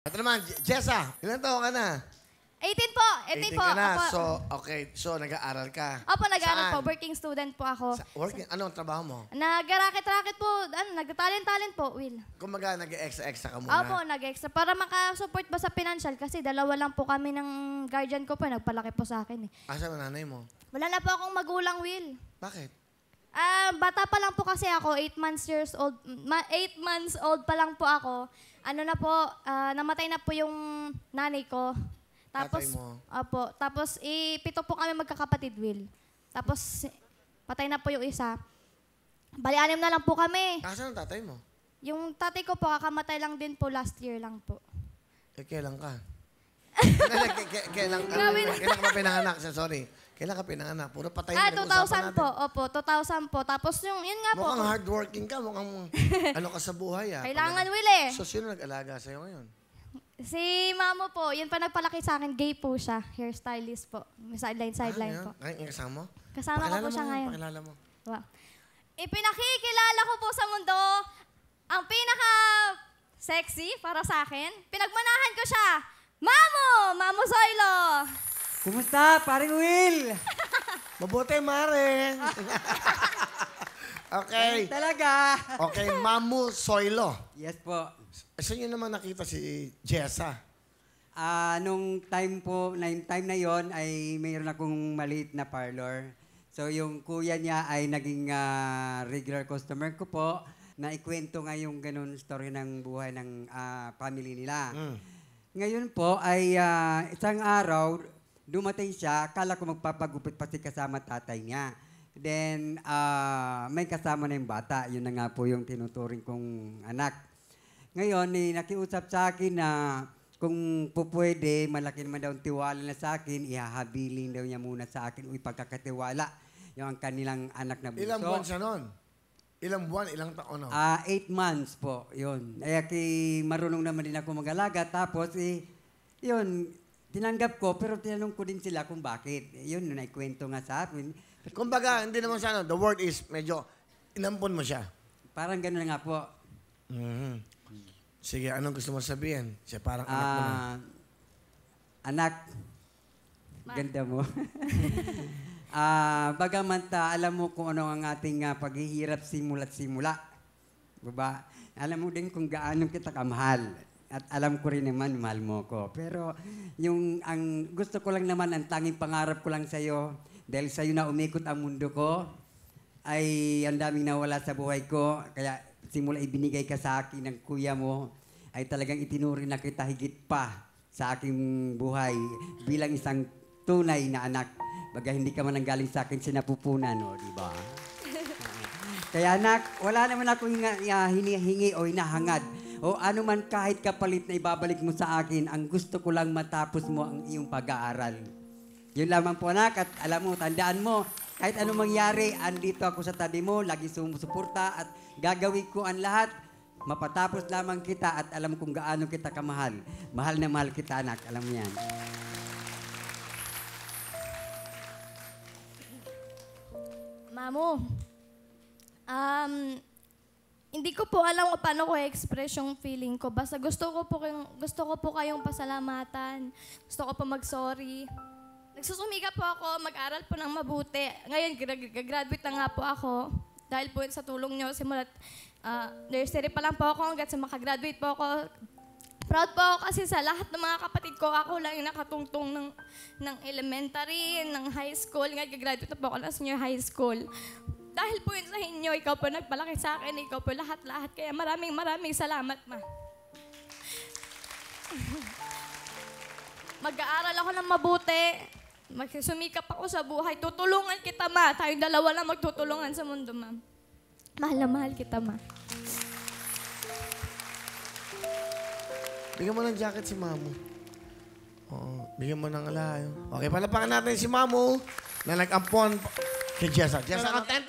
Ito naman, Jessa, ilan taon ka na? 18 po. 18 po. ka na. Opo. So, okay. So, nag-aaral ka. Opo, nag-aaral Saan? po. Working student po ako. Working? Anong trabaho mo? Nag-racket-racket po. Nag-talent-talent po, Will. Kumaga, nag-extra-extra ka muna. Opo, nag-extra. Para makasupport ba sa financial kasi dalawa lang po kami ng guardian ko po. Nagpalaki po sa akin eh. Asan ang nanay mo? Wala na po akong magulang, Will. Bakit? Bata pa lang po kasi ako, 8 months old pa lang po ako. Ano na po, namatay na po yung nanay ko. Tapos, Tatay mo? Opo. Tapos, 7 po kami magkakapatid, Will. Tapos, patay na po yung isa. Bali-anim na lang po kami. Asan ang tatay mo? Yung tatay ko po, kakamatay lang din po last year lang po. Eh, kailan ka? Kailan ka pa pinanganak? Sorry. Kailan ka pinanganak? Puro patay na 2000 po. Opo, 2000 po. Tapos yun nga po. Mukhang hardworking ka. Mukhang ano ka sa buhay. Kailangan, Will eh. So, sino nag-alaga sa'yo ngayon? Si Mamo po, yun pa nagpalaki sa akin, gay po siya. Hairstylist po. Sideline po. Ay, kasama mo? Kasama ko po siya ngayon. Pakilala mo. Wow. Ipinakikilala ko po sa mundo ang pinaka-sexy para sa akin. Pinagmanahan ko siya. Mamo Zoilo! Kumusta, paring Will? Mabuti, Mare. Okay. Talaga. Okay, Mamu Soilo. Yes po. Saan nyo naman nakita si Jessa? Nung time na yon ay mayroon akong maliit na parlor. So yung kuya niya ay naging regular customer ko po na ikwento nga yung ganun story ng buhay ng family nila. Ngayon po ay isang araw, dumating siya, akala ko magpapagupit pa si kasama tatay niya. Then, may kasama na yung bata. Yun na nga po yung tinuturing kong anak. Ngayon, nakiusap sa akin na kung pupwede, malaki naman daw ang tiwala na sa akin, ihahabiling daw niya muna sa akin o ipagkakatiwala yung ang kanilang anak na bunso. Ilang buwan siya nun? Ilang buwan, ilang taon? 8 months po, yun. Kaya marunong naman din ako mag-alaga. Tapos, yun, tinanggap ko, pero tinanong ko din sila kung bakit. Yun, naikwento nga sa akin. Kumbaga, hindi naman siya, the word is medyo inampon mo siya. Parang gano'n nga po. Sige, anong gusto mo sabihin? Siya parang anak mo na. Anak, ganda mo. Bagamanta, alam mo kung ano ang ating paghihirap simula't simula. Diba? Alam mo din kung gaano kita kamahal. At alam ko rin naman, mahal mo ko. Pero ang gusto ko lang naman, ang tanging pangarap ko lang sa'yo, dahil sa'yo na umikot ang mundo ko, ay ang daming nawala sa buhay ko. Kaya simula ibinigay ka sa akin ng kuya mo, ay talagang itinuri na kita higit pa sa aking buhay bilang isang tunay na anak. Baga hindi ka man nanggaling sa akin sinapupunan, no, di ba? Kaya anak, wala naman akong hinihingi o hinahangad. O ano man kahit kapalit na ibabalik mo sa akin, ang gusto ko lang matapos mo ang iyong pag-aaral. Yun lamang po anak, at alam mo, tandaan mo, kahit anong mangyari, andito ako sa tabi mo, lagi sumusuporta at gagawin ko ang lahat, mapatapos lamang kita at alam kung gaano kita kamahal. Mahal na mahal kita anak, alam mo yan. Mamo, hindi ko po alam kung paano ko i-express yung feeling ko. Basta gusto ko po kayong pasalamatan. Gusto ko po mag-sorry. Nagsusumika po ako, mag-aral po ng mabuti. Ngayon, graduate na nga po ako. Dahil po sa tulong nyo, simulat nursery pa lang po ako hanggang sa makagraduate po ako. Proud po ako kasi sa lahat ng mga kapatid ko, ako lang yung nakatungtong ng elementary, ng high school. Ngayon, graduate na po ako ng senior high school. Dahil po yun sa inyo, ikaw po nagpalaki sa akin, ikaw po lahat-lahat. Kaya maraming salamat, ma. Mag-aaral ako ng mabuti. Magsumikap ako sa buhay. Tutulungan kita, ma. Tayong dalawa lang magtutulungan sa mundo, ma. Mahal na mahal kita, ma. Bigyan mo ng jacket si Mamu. Oo, bigyan mo ng alayo. Okay, palapakan natin si Mamu na nag-ampon kay Jessa. Jessa, 10,000!